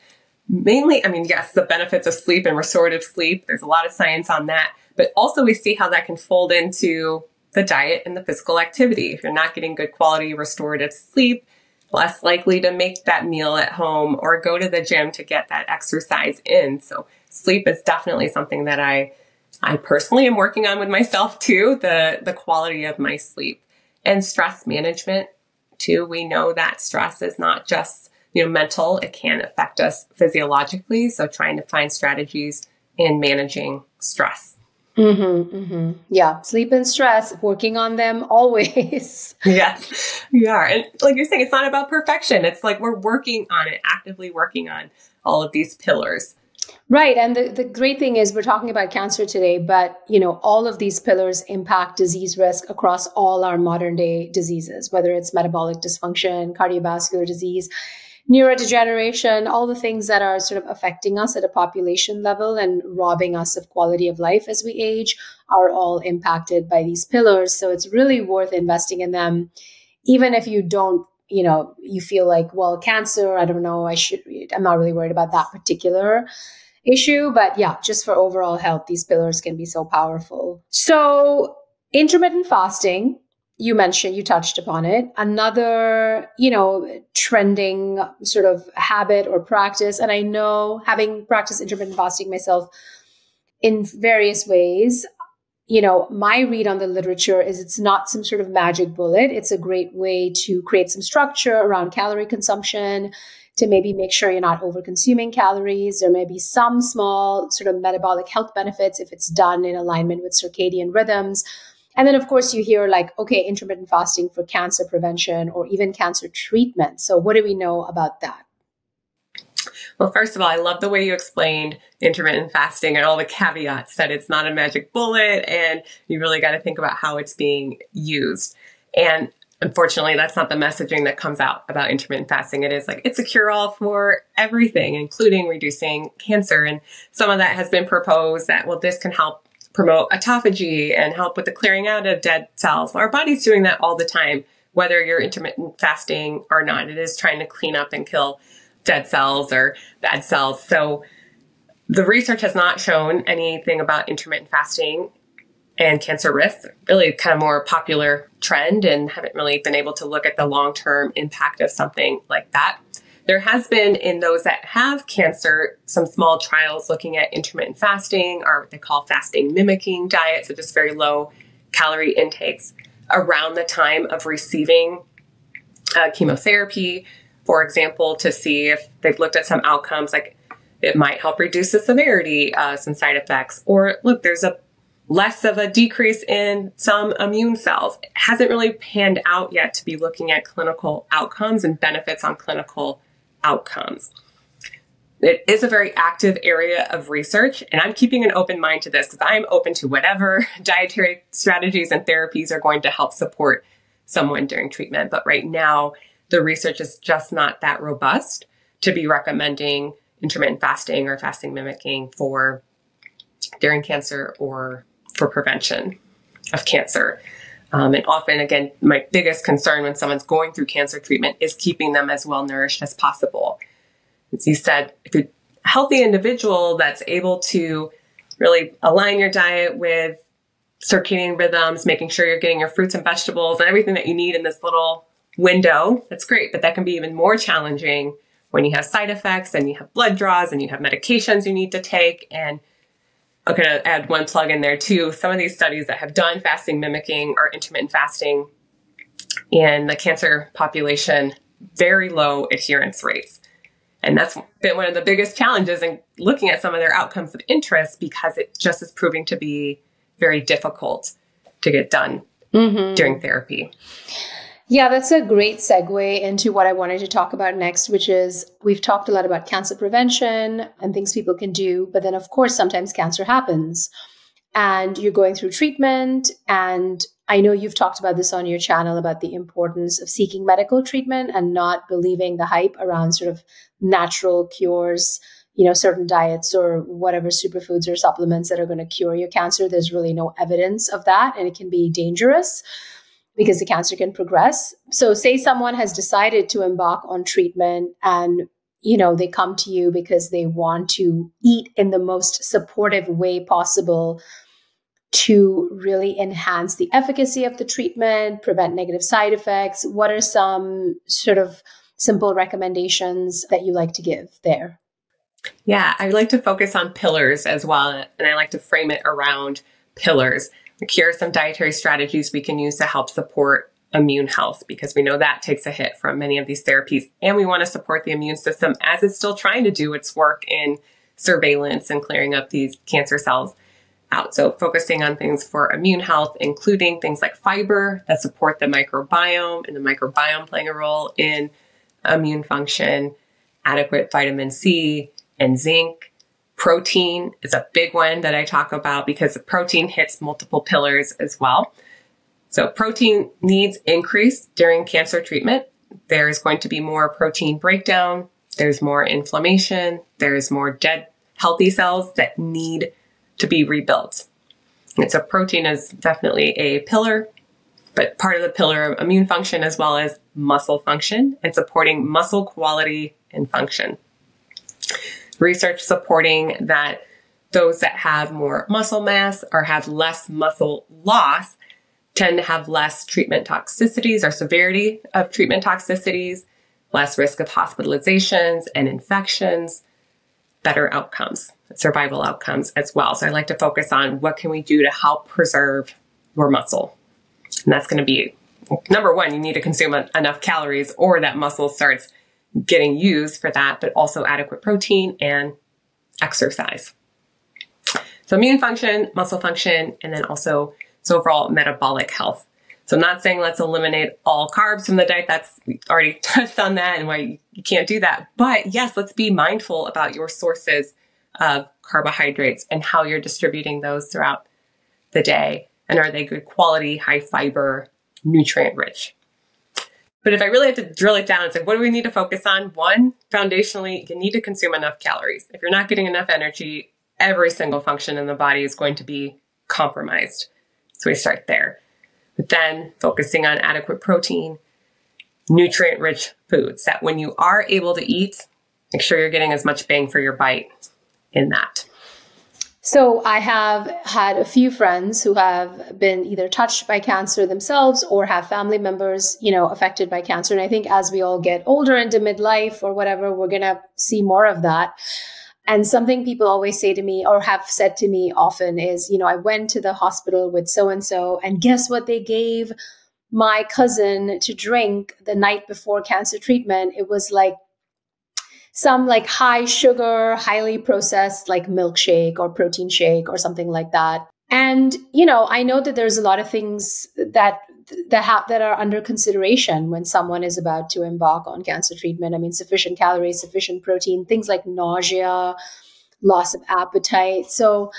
Mainly, yes, the benefits of sleep and restorative sleep. There's a lot of science on that. But also we see how that can fold into the diet and the physical activity. If you're not getting good quality restorative sleep, less likely to make that meal at home or go to the gym to get that exercise in. So sleep is definitely something that I personally am working on with myself too, the quality of my sleep. And stress management too. We know that stress is not just, mental. It can affect us physiologically. So trying to find strategies in managing stress. Mm-hmm, mm-hmm. Yeah. Sleep and stress, working on them always. Yes, we are. And like you're saying, it's not about perfection. It's like we're working on it, actively working on all of these pillars. Right. And the great thing is we're talking about cancer today, but, all of these pillars impact disease risk across all our modern day diseases, whether it's metabolic dysfunction, cardiovascular disease, neurodegeneration, all the things that are sort of affecting us at a population level and robbing us of quality of life as we age are all impacted by these pillars. So it's really worth investing in them, even if you don't you feel like, well, cancer, I don't know, I'm not really worried about that particular issue. But yeah, just for overall health, these pillars can be so powerful. So intermittent fasting, you mentioned, you touched upon it. Another, trending sort of habit or practice. And I know, having practiced intermittent fasting myself in various ways, my read on the literature is it's not some sort of magic bullet. It's a great way to create some structure around calorie consumption, to maybe make sure you're not over consuming calories. There may be some small sort of metabolic health benefits if it's done in alignment with circadian rhythms. And then, of course, you hear like, okay, intermittent fasting for cancer prevention or even cancer treatment. So what do we know about that? Well, first of all, I love the way you explained intermittent fasting and all the caveats, that it's not a magic bullet and you really got to think about how it's being used. And unfortunately, that's not the messaging that comes out about intermittent fasting. It is like, it's a cure-all for everything, including reducing cancer. And some of that has been proposed that, well, this can help promote autophagy and help with the clearing out of dead cells. Our body's doing that all the time, whether you're intermittent fasting or not. It is trying to clean up and kill dead cells or bad cells. So the research has not shown anything about intermittent fasting and cancer risk, really kind of more popular trend, and haven't really been able to look at the long-term impact of something like that. There has been, in those that have cancer, some small trials looking at intermittent fasting, or what they call fasting mimicking diets, so just very low calorie intakes around the time of receiving chemotherapy, for example, to see if they've looked at some outcomes, like it might help reduce the severity, some side effects, or look, there's a less of a decrease in some immune cells. It hasn't really panned out yet to be looking at clinical outcomes and benefits on clinical outcomes. It is a very active area of research, and I'm keeping an open mind to this because I'm open to whatever dietary strategies and therapies are going to help support someone during treatment. But right now, the research is just not that robust to be recommending intermittent fasting or fasting mimicking for during cancer or for prevention of cancer. And often, again, my biggest concern when someone's going through cancer treatment is keeping them as well nourished as possible. As you said, if you're a healthy individual that's able to really align your diet with circadian rhythms, making sure you're getting your fruits and vegetables and everything that you need in this little window, that's great. But that can be even more challenging when you have side effects and you have blood draws and you have medications you need to take. And I'm going to add one plug in there too. Some of these studies that have done fasting mimicking or intermittent fasting in the cancer population, very low adherence rates. And that's been one of the biggest challenges in looking at some of their outcomes of interest, because it just is proving to be very difficult to get done during therapy. Yeah, that's a great segue into what I wanted to talk about next, which is we've talked a lot about cancer prevention and things people can do. But then, of course, sometimes cancer happens and you're going through treatment. And I know you've talked about this on your channel about the importance of seeking medical treatment and not believing the hype around sort of natural cures, certain diets or whatever superfoods or supplements that are going to cure your cancer. There's really no evidence of that, and it can be dangerous because the cancer can progress. So say someone has decided to embark on treatment and, they come to you because they want to eat in the most supportive way possible to really enhance the efficacy of the treatment, prevent negative side effects. What are some sort of simple recommendations that you like to give there? Yeah, I like to focus on pillars as well, and I like to frame it around pillars. Here are some dietary strategies we can use to help support immune health, because we know that takes a hit from many of these therapies. And we want to support the immune system as it's still trying to do its work in surveillance and clearing up these cancer cells out. So focusing on things for immune health, including things like fiber that support the microbiome, and the microbiome playing a role in immune function, adequate vitamin C and zinc. Protein is a big one that I talk about because protein hits multiple pillars as well. So protein needs increase during cancer treatment. There is going to be more protein breakdown. There's more inflammation. There's more dead healthy cells that need to be rebuilt. And so protein is definitely a pillar, but part of the pillar of immune function as well as muscle function and supporting muscle quality and function. Research supporting that those that have more muscle mass or have less muscle loss tend to have less treatment toxicities or severity of treatment toxicities, less risk of hospitalizations and infections, better outcomes, survival outcomes as well. So I like to focus on what can we do to help preserve your muscle. And that's going to be, number one, you need to consume enough calories or that muscle starts getting used for that, but also adequate protein and exercise. So immune function, muscle function, and then also overall metabolic health. So I'm not saying let's eliminate all carbs from the diet. We already touched on that and why you can't do that. But yes, let's be mindful about your sources of carbohydrates and how you're distributing those throughout the day. And are they good quality, high fiber, nutrient rich? But if I really have to drill it down and say, what do we need to focus on? One, foundationally, you need to consume enough calories. If you're not getting enough energy, every single function in the body is going to be compromised. So we start there. But then focusing on adequate protein, nutrient-rich foods that when you are able to eat, make sure you're getting as much bang for your bite in that. So I have had a few friends who have been either touched by cancer themselves or have family members, affected by cancer. And I think as we all get older into midlife or whatever, we're going to see more of that. And something people always say to me or have said to me often is, I went to the hospital with so-and-so and guess what they gave my cousin to drink the night before cancer treatment? It was like some like high sugar, highly processed like milkshake or protein shake or something like that. And, I know that there's a lot of things that are under consideration when someone is about to embark on cancer treatment. I mean, sufficient calories, sufficient protein, things like nausea, loss of appetite. So,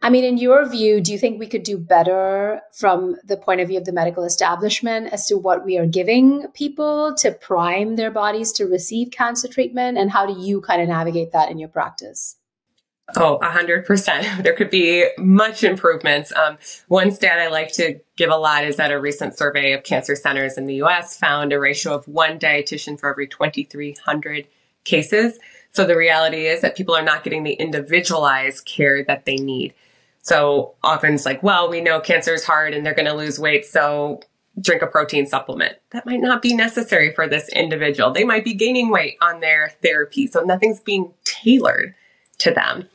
I mean, in your view, do you think we could do better from the point of view of the medical establishment as to what we are giving people to prime their bodies to receive cancer treatment? And how do you kind of navigate that in your practice? Oh, 100%. There could be much improvements. One stat I like to give a lot is that a recent survey of cancer centers in the U.S. found a ratio of one dietitian for every 2,300 cases. So the reality is that people are not getting the individualized care that they need. So often it's like, well, we know cancer is hard and they're going to lose weight, so drink a protein supplement. That might not be necessary for this individual. They might be gaining weight on their therapy, so nothing's being tailored to them.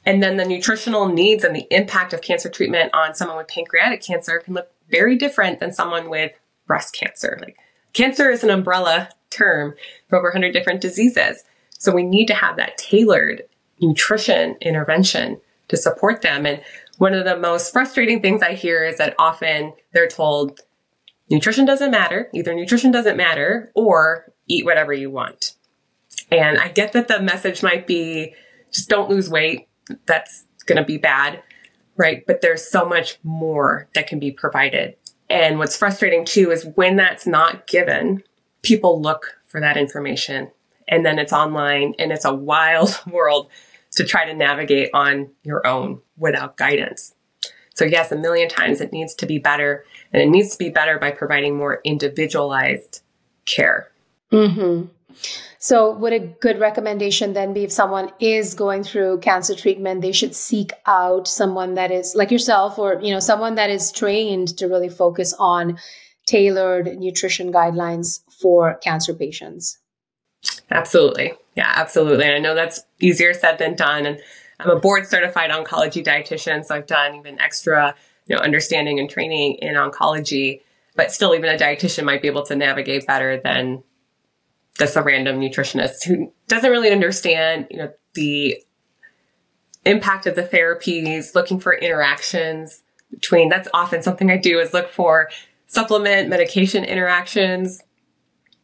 And then the nutritional needs and the impact of cancer treatment on someone with pancreatic cancer can look very different than someone with breast cancer. Like, cancer is an umbrella term for over 100 different diseases. So we need to have that tailored nutrition intervention to support them. And one of the most frustrating things I hear is that often they're told nutrition doesn't matter, either nutrition doesn't matter or eat whatever you want. And I get that the message might be just don't lose weight. That's going to be bad, right? But there's so much more that can be provided. And what's frustrating too is when that's not given, people look for that information and then it's online and it's a wild world to try to navigate on your own without guidance. So yes, a million times it needs to be better, and it needs to be better by providing more individualized care. Mm-hmm. So would a good recommendation then be if someone is going through cancer treatment, they should seek out someone that is like yourself or, someone that is trained to really focus on tailored nutrition guidelines for cancer patients? Absolutely. Yeah, absolutely. And I know that's easier said than done. And I'm a board certified oncology dietitian, so I've done even extra, understanding and training in oncology, but still even a dietitian might be able to navigate better than just a random nutritionist who doesn't really understand, the impact of the therapies, looking for interactions between, that's often something I do is look for supplement medication interactions,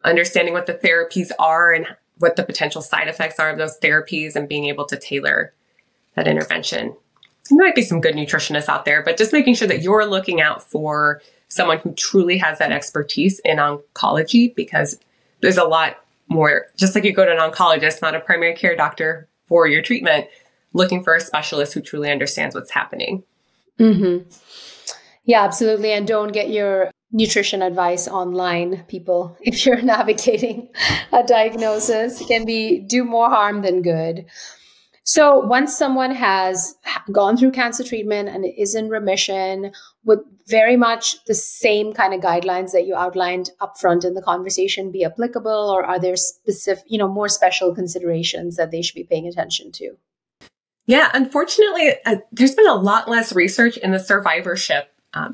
understanding what the therapies are and what the potential side effects are of those therapies and being able to tailor that intervention. There might be some good nutritionists out there, but just making sure that you're looking out for someone who truly has that expertise in oncology, because there's a lot more, just like you go to an oncologist, not a primary care doctor for your treatment, looking for a specialist who truly understands what's happening. Mm-hmm. Yeah, absolutely. And don't get your nutrition advice online, people, if you're navigating a diagnosis, it can do more harm than good. So once someone has gone through cancer treatment and is in remission, would very much the same kind of guidelines that you outlined upfront in the conversation be applicable, or are there specific, more special considerations that they should be paying attention to? Yeah, unfortunately, there's been a lot less research in the survivorship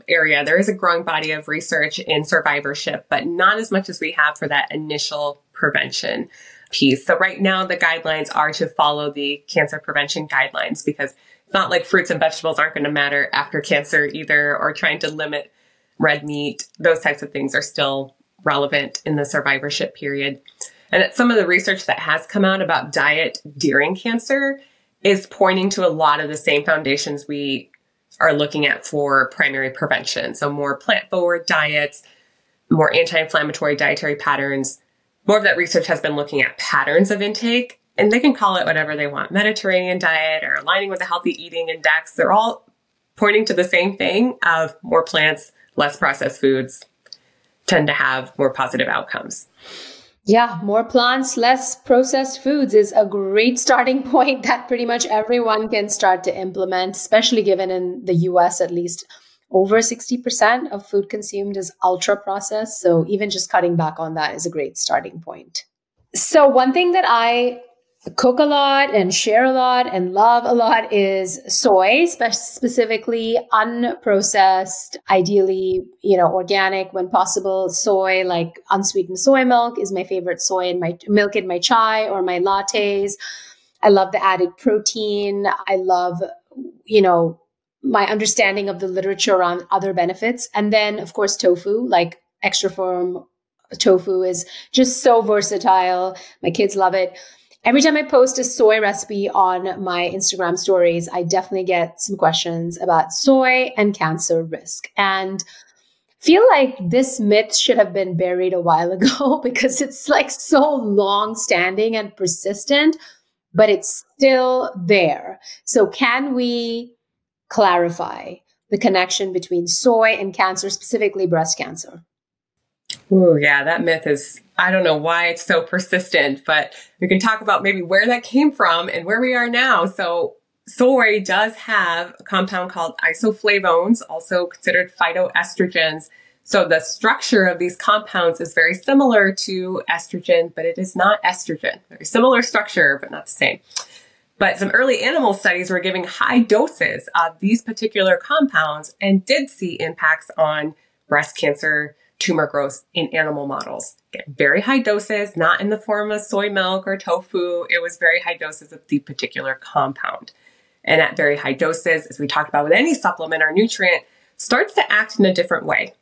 area. There is a growing body of research in survivorship, but not as much as we have for that initial prevention piece. So right now, the guidelines are to follow the cancer prevention guidelines, because it's not like fruits and vegetables aren't going to matter after cancer either, or trying to limit red meat. Those types of things are still relevant in the survivorship period. And some of the research that has come out about diet during cancer is pointing to a lot of the same foundations we are looking at for primary prevention. So more plant-forward diets, more anti-inflammatory dietary patterns. More of that research has been looking at patterns of intake, and they can call it whatever they want, Mediterranean diet or aligning with a healthy eating index. They're all pointing to the same thing of more plants, less processed foods tend to have more positive outcomes. Yeah, more plants, less processed foods is a great starting point that pretty much everyone can start to implement, especially given in the US, at least over 60% of food consumed is ultra processed. So even just cutting back on that is a great starting point. So one thing that I cook a lot and share a lot and love a lot is soy, specifically unprocessed, ideally, organic when possible. Soy, like unsweetened soy milk, is my favorite. Soy in my milk in my chai or my lattes. I love the added protein. I love, my understanding of the literature around other benefits. And then, of course, tofu, like extra firm tofu, is just so versatile. My kids love it. Every time I post a soy recipe on my Instagram stories, I definitely get some questions about soy and cancer risk. And feel like this myth should have been buried a while ago because it's like so long standing and persistent, but it's still there. So can we clarify the connection between soy and cancer, specifically breast cancer? Ooh, yeah, that myth is, I don't know why it's so persistent, but we can talk about maybe where that came from and where we are now. So soy does have a compound called isoflavones, also considered phytoestrogens. So the structure of these compounds is very similar to estrogen, but it is not estrogen. Very similar structure, but not the same. But some early animal studies were giving high doses of these particular compounds and did see impacts on breast cancer tumor growth in animal models. Again, very high doses, not in the form of soy milk or tofu. It was very high doses of the particular compound. And at very high doses, as we talked about with any supplement or nutrient, starts to act in a different way,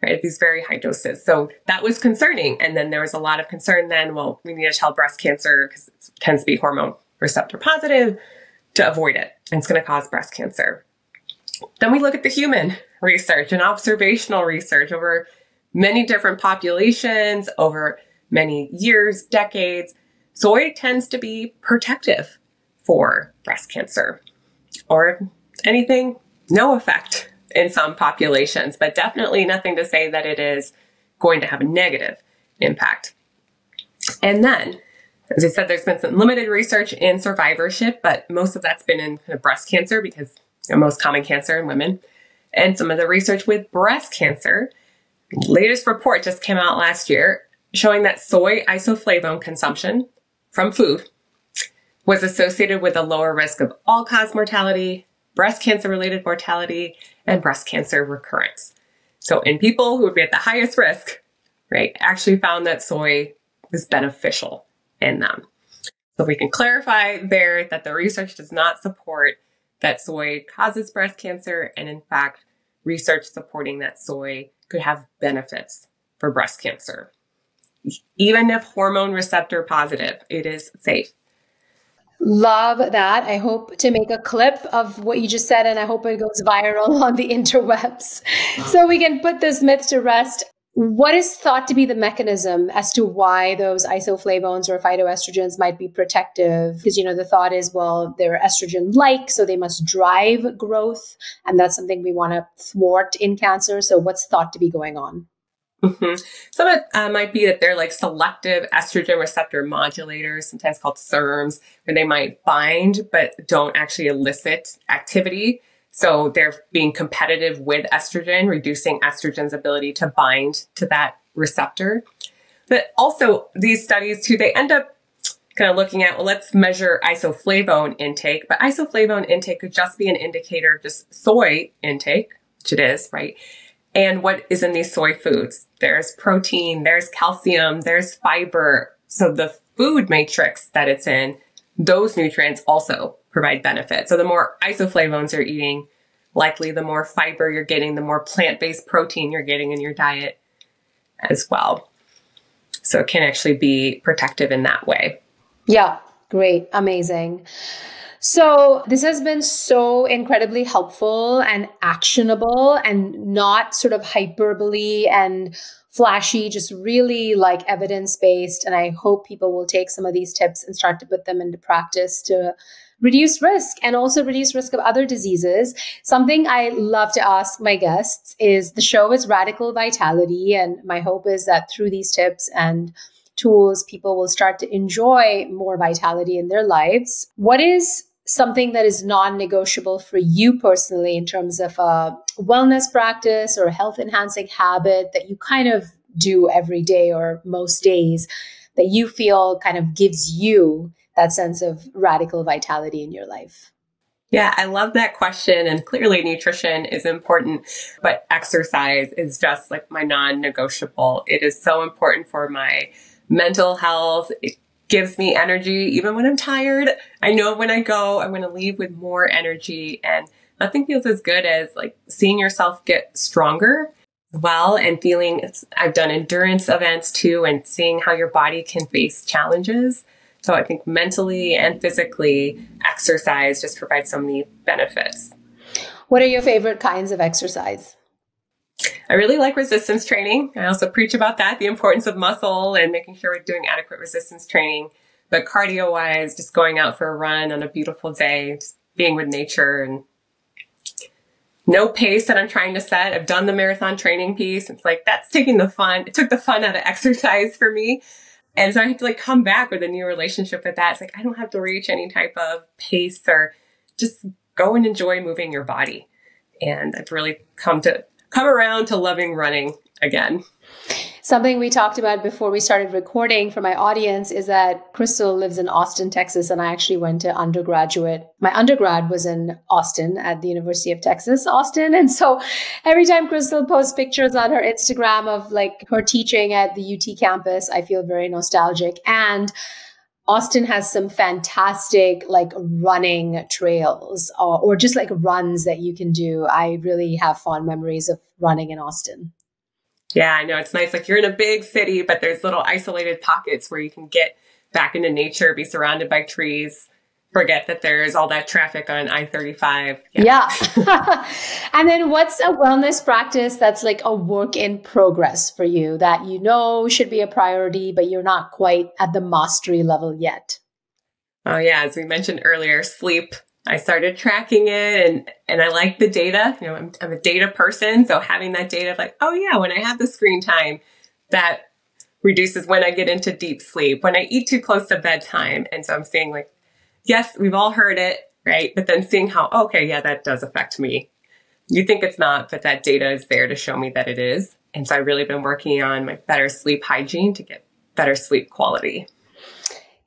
right? At these very high doses. So that was concerning. And then there was a lot of concern then, well, we need to tell breast cancer, because it tends to be hormone receptor positive, to avoid it. And it's going to cause breast cancer. Then we look at the human research and observational research over many different populations, over many years, decades. Soy tends to be protective for breast cancer, or if anything, no effect in some populations, but definitely nothing to say that it is going to have a negative impact. And then, as I said, there's been some limited research in survivorship, but most of that's been in kind of breast cancer, because the most common cancer in women. And some of the research with breast cancer, latest report just came out last year showing that soy isoflavone consumption from food was associated with a lower risk of all-cause mortality, breast cancer-related mortality, and breast cancer recurrence. So in people who would be at the highest risk, right, actually found that soy is beneficial in them. So we can clarify there that the research does not support that soy causes breast cancer, and in fact, research supporting that soy could have benefits for breast cancer. Even if hormone receptor positive, it is safe. Love that. I hope to make a clip of what you just said, and I hope it goes viral on the interwebs so we can put this myth to rest. What is thought to be the mechanism as to why those isoflavones or phytoestrogens might be protective? Because, the thought is, well, they're estrogen-like, so they must drive growth. And that's something we want to thwart in cancer. So what's thought to be going on? Mm-hmm. Some of it might be that they're like selective estrogen receptor modulators, sometimes called SERMs, where they might bind but don't actually elicit activity. So they're being competitive with estrogen, reducing estrogen's ability to bind to that receptor. But also these studies too, they end up kind of looking at, well, let's measure isoflavone intake, but isoflavone intake could just be an indicator of just soy intake, which it is, right? And what is in these soy foods? There's protein, there's calcium, there's fiber. So the food matrix that it's in, those nutrients also provide benefit. So the more isoflavones you're eating, likely the more fiber you're getting, the more plant-based protein you're getting in your diet as well. So it can actually be protective in that way. Yeah, great. Amazing. So this has been so incredibly helpful and actionable and not sort of hyperbole and flashy, just really like evidence-based. And I hope people will take some of these tips and start to put them into practice to reduce risk and also reduce risk of other diseases. Something I love to ask my guests is, the show is Radical Vitality. And my hope is that through these tips and tools, people will start to enjoy more vitality in their lives. What is something that is non-negotiable for you personally in terms of a wellness practice or a health enhancing habit that you kind of do every day or most days that you feel kind of gives you that sense of radical vitality in your life? Yeah, I love that question. And clearly nutrition is important, but exercise is just like my non-negotiable. It is so important for my mental health. It gives me energy even when I'm tired. I know when I go, I'm going to leave with more energy, and nothing feels as good as like seeing yourself get stronger as well, and feeling, I've done endurance events too, and seeing how your body can face challenges. So I think mentally and physically, exercise just provides so many benefits. What are your favorite kinds of exercise? I really like resistance training. I also preach about that, the importance of muscle and making sure we're doing adequate resistance training. But cardio-wise, just going out for a run on a beautiful day, just being with nature, and no pace that I'm trying to set. I've done the marathon training piece. It's like, that's taking the fun. It took the fun out of exercise for me. And so I have to like come back with a new relationship with that. It's like, I don't have to reach any type of pace, or just go and enjoy moving your body. And I've really come around to loving running again. Something we talked about before we started recording for my audience is that Krystle lives in Austin, Texas, and I actually went to undergraduate. My undergrad was in Austin at the University of Texas, Austin. And so every time Krystle posts pictures on her Instagram of like her teaching at the UT campus, I feel very nostalgic. And Austin has some fantastic like running trails or just like runs that you can do. I really have fond memories of running in Austin. Yeah, I know. It's nice. Like you're in a big city, but there's little isolated pockets where you can get back into nature, be surrounded by trees, forget that there's all that traffic on I-35. Yeah. And then what's a wellness practice that's like a work in progress for you that you know should be a priority, but you're not quite at the mastery level yet? Oh yeah, as we mentioned earlier, sleep. I started tracking it and I like the data. You know, I'm a data person. So having that data of like, oh yeah, when I have the screen time, that reduces when I get into deep sleep, when I eat too close to bedtime. And so I'm saying like, yes, we've all heard it, right? But then seeing how, okay, yeah, that does affect me. You think it's not, but that data is there to show me that it is. And so I've really been working on my better sleep hygiene to get better sleep quality.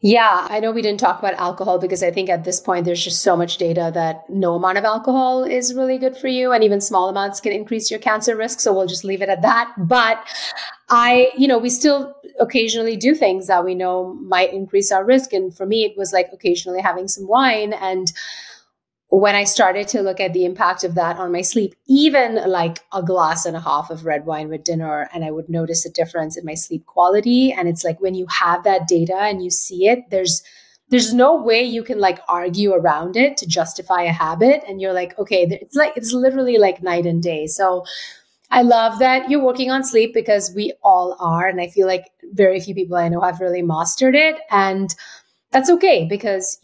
Yeah, I know we didn't talk about alcohol because I think at this point, there's just so much data that no amount of alcohol is really good for you. And even small amounts can increase your cancer risk. So we'll just leave it at that. But we still occasionally do things that we know might increase our risk. And for me, it was like occasionally having some wine. And when I started to look at the impact of that on my sleep, even like a glass and a half of red wine with dinner, and I would notice a difference in my sleep quality. And it's like when you have that data and you see it, there's no way you can like argue around it to justify a habit. And you're like, okay, it's literally like night and day. So I love that you're working on sleep because we all are. And I feel like very few people I know have really mastered it. And that's okay because,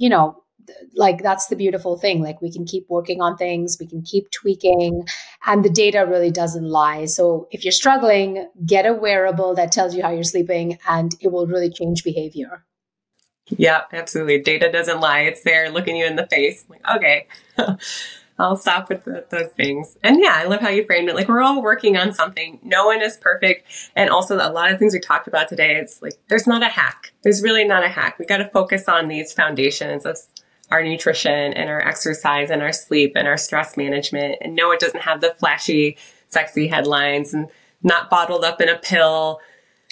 like that's the beautiful thing. Like we can keep working on things, we can keep tweaking, and the data really doesn't lie. So if you're struggling, get a wearable that tells you how you're sleeping and it will really change behavior. Yeah, absolutely. Data doesn't lie. It's there looking you in the face. Like, okay, I'll stop with those things. And yeah, I love how you framed it. Like we're all working on something. No one is perfect. And also a lot of things we talked about today, it's like, there's not a hack. There's really not a hack. We got to focus on these foundations of our nutrition and our exercise and our sleep and our stress management. And no, it doesn't have the flashy, sexy headlines and not bottled up in a pill.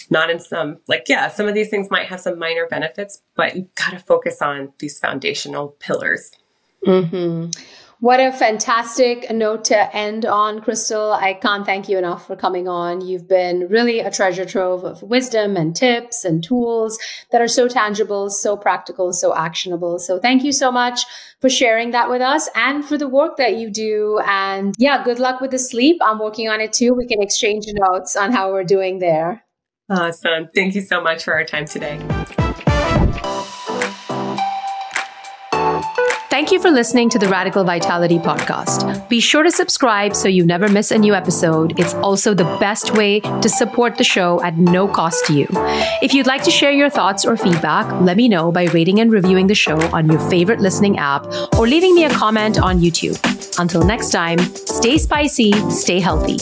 Not in some of these things might have some minor benefits, but you've got to focus on these foundational pillars. Mm-hmm. What a fantastic note to end on, Krystle. I can't thank you enough for coming on. You've been really a treasure trove of wisdom and tips and tools that are so tangible, so practical, so actionable. So thank you so much for sharing that with us and for the work that you do. And yeah, good luck with the sleep. I'm working on it too. We can exchange notes on how we're doing there. Awesome. Thank you so much for our time today. Thank you for listening to the Radical Vitality podcast. Be sure to subscribe so you never miss a new episode. It's also the best way to support the show at no cost to you. If you'd like to share your thoughts or feedback, let me know by rating and reviewing the show on your favorite listening app or leaving me a comment on YouTube. Until next time, stay spicy, stay healthy.